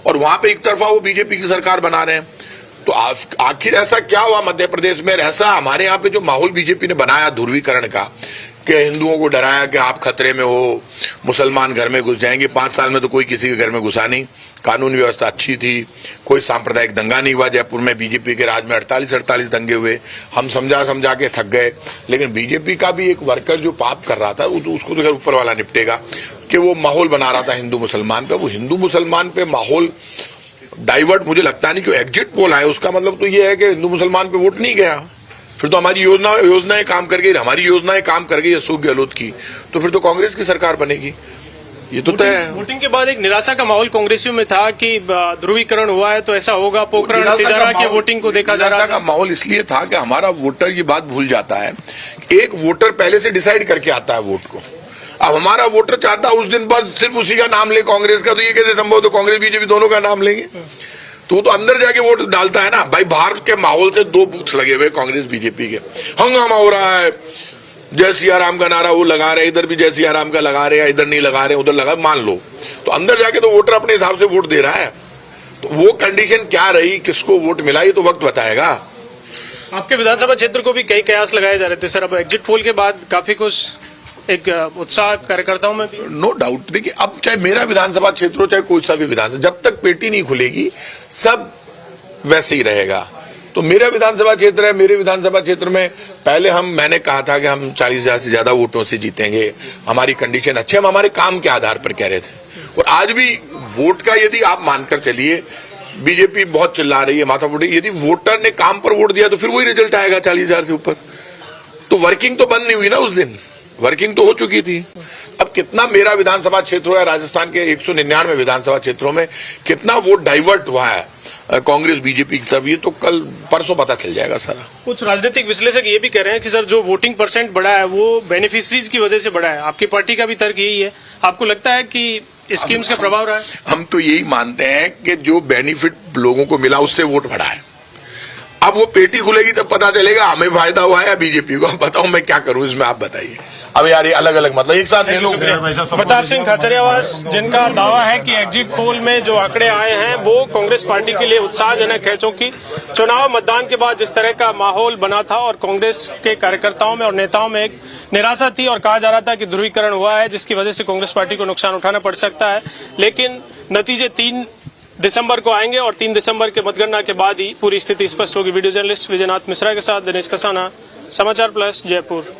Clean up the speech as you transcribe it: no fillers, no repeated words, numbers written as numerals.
और वहां पे एक तरफा वो बीजेपी की सरकार बना रहे हैं। तो आखिर ऐसा क्या हुआ मध्य प्रदेश में? ऐसा हमारे यहाँ पे जो माहौल बीजेपी ने बनाया ध्रुवीकरण का, कि हिंदुओं को डराया कि आप खतरे में हो, मुसलमान घर में घुस जाएंगे। 5 साल में तो कोई किसी के घर में घुसा नहीं, कानून व्यवस्था अच्छी थी, कोई सांप्रदायिक दंगा नहीं हुआ। जयपुर में बीजेपी के राज में 48 दंगे हुए, हम समझा के थक गए। लेकिन बीजेपी का भी एक वर्कर जो पाप कर रहा था उसको तो ऊपर वाला निपटेगा, कि वो माहौल बना रहा था हिंदू मुसलमान पे। वो हिंदू मुसलमान पे माहौल डाइवर्ट मुझे लगता नहीं कि एग्जिट पोल आए, उसका मतलब तो ये है कि हिंदू मुसलमान पे वोट नहीं गया। फिर तो हमारी योजनाएं काम कर गई, हमारी योजनाएं काम कर गई अशोक गहलोत की, तो फिर तो कांग्रेस की सरकार बनेगी, ये तो तय है। वोटिंग के बाद एक निराशा का माहौल कांग्रेसियों में था कि ध्रुवीकरण हुआ है तो ऐसा होगा, पोखरण तिजारा की वोटिंग को देखा जा रहा था। का माहौल इसलिए था कि हमारा वोटर ये बात भूल जाता है, एक वोटर पहले से डिसाइड करके आता है वोट को। अब हमारा वोटर चाहता है उस दिन बस सिर्फ उसी का नाम ले कांग्रेस का, तो ये कैसे संभव? तो कांग्रेस बीजेपी दोनों का नाम लेंगे, तो अंदर जाके वोट डालता है ना भाई। बाहर के माहौल से 2 बूथ लगे हुए कांग्रेस बीजेपी के, हंगामा हो रहा है, जय सिया राम का नारा वो लगा रहे, इधर भी जय सिया राम का लगा रहे, इधर नहीं लगा रहे, उधर लगा, मान लो। तो अंदर जाके तो वोटर अपने हिसाब से वोट दे रहा है। तो वो कंडीशन क्या रही, किसको वोट मिला, ये तो वक्त बताएगा। आपके विधानसभा क्षेत्र को भी कई कयास लगाए जा रहे थे सर, अब एग्जिट पोल के बाद काफी कुछ एक उत्साह कार्यकर्ताओं में भी। नो डाउट, देखिए अब चाहे मेरा विधानसभा क्षेत्र हो चाहे कोई सा भी विधानसभा, जब तक पेटी नहीं खुलेगी सब वैसे ही रहेगा। तो मेरा विधानसभा क्षेत्र है, मेरे विधानसभा क्षेत्र में पहले मैंने कहा था कि हम 40,000 से ज्यादा वोटों से जीतेंगे, हमारी कंडीशन अच्छी, हम हमारे काम के आधार पर कह रहे थे। और आज भी वोट का यदि आप मानकर चलिए, बीजेपी बहुत चिल्ला रही है, माथा फोड़ी, यदि वोटर ने काम पर वोट दिया तो फिर वही रिजल्ट आएगा 40,000 से ऊपर। तो वर्किंग तो बंद नहीं हुई ना उस दिन, वर्किंग तो हो चुकी थी। अब कितना मेरा विधानसभा क्षेत्र हो या राजस्थान के 199 विधानसभा क्षेत्रों में कितना वोट डाइवर्ट हुआ है कांग्रेस बीजेपी की तरफ, ये तो कल परसों पता चल जाएगा सारा। कुछ राजनीतिक विश्लेषक ये भी कह रहे हैं कि सर जो वोटिंग परसेंट बढ़ा है वो बेनिफिशरीज की वजह से बढ़ा है। आपकी पार्टी का भी तर्क यही है, आपको लगता है कि स्कीम्स का प्रभाव रहा है? हम तो यही मानते हैं कि जो बेनिफिट लोगों को मिला उससे वोट बढ़ा है। अब वो पेटी खुलेगी तब पता चलेगा हमें फायदा हुआ है या बीजेपी को। बताओ मैं क्या करूं इसमें, आप बताइए। अब यार ये अलग अलग मतलब एक साथ ले लो। प्रताप सिंह खाचरियावास, जिनका दावा है कि एग्जिट पोल में जो आंकड़े आए हैं वो कांग्रेस पार्टी के लिए उत्साहजनक है, क्योंकि चुनाव मतदान के बाद जिस तरह का माहौल बना था और कांग्रेस के कार्यकर्ताओं में और नेताओं में एक निराशा थी और कहा जा रहा था कि ध्रुवीकरण हुआ है जिसकी वजह से कांग्रेस पार्टी को नुकसान उठाना पड़ सकता है। लेकिन नतीजे 3 दिसंबर को आएंगे और 3 दिसंबर के मतगणना के बाद ही पूरी स्थिति स्पष्ट होगी। वीडियो जर्नलिस्ट विजयनाथ मिश्रा के साथ दिनेश कसाना, समाचार प्लस, जयपुर।